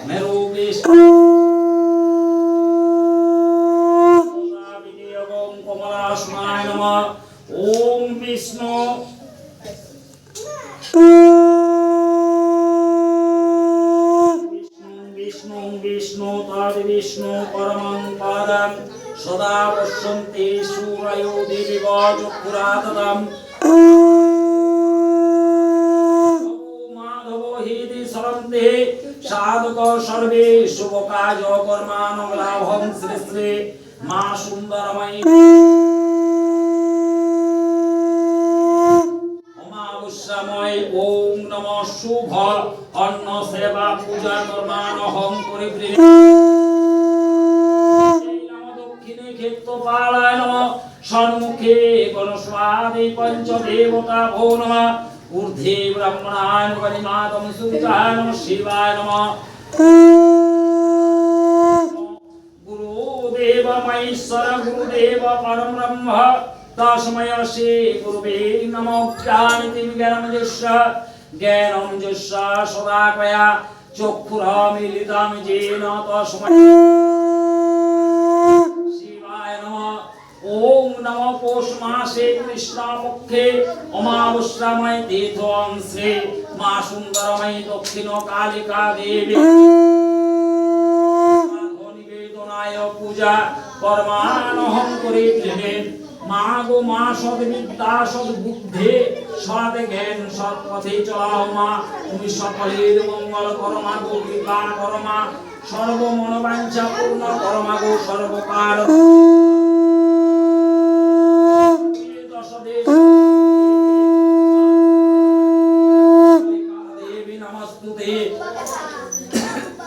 মেরুবেশ কমলাসনায় নমঃ। ওম বিষ্ণু বিষ্ণু বিষ্ণু তদ বিষ্ণু পরমং পদম সদা পশ্যন্তি সূরয়ো দেবীব চক্ষুরাততম মাধব হেদি সরন্তে সাধক সর্বে শুভ কাজ কর্মানং লাভং শ্রী শ্রী মা সুন্দরময়ী অমাবস্যাময়। ওম নমঃ শুভ অন্ন সেবা পূজা কর্মানহং পরিবৃ দক্ষিণে ক্ষেত্রপালায় নমঃ। সম্মুখে গণস্বাদি পঞ্চদেবতা ভো নমঃ। ঊর্ধ্বে ব্রহ্মণায় নমঃ। গণিনাথং সূর্যায় নমঃ। শিবায় নমঃ। গুরুদেব মহেশ্বর গুরুদেব পরম ব্রহ্ম তস্मै শ্রী গুরুবে নমঃ। জ্ঞানিতিং জ্ঞানমঞ্জস্য জ্ঞানমঞ্জস্য সদাকয়া চক্ষুরমিলিতং येन তস্मै শিবায় নমঃ। ওম নমঃ। পৌষ মাসে কৃষ্ণপক্ষে অমাবস্যাময় তীর্থংশে মা সুন্দরময়ী দক্ষিণ কালিকা দেবী নিবেদনায় পূজা কর্মানহং পরিবৃহে। মা গো মা সদ্বিদ্যা সদ্বুদ্ধে সৎ জ্ঞান সৎ পথে চলাও মা। তুমি সকলের মঙ্গল করো মা গো। কৃপা করো মা। সর্ব মনোবাঞ্ছা পূর্ণ করো মা গো। সর্বকাল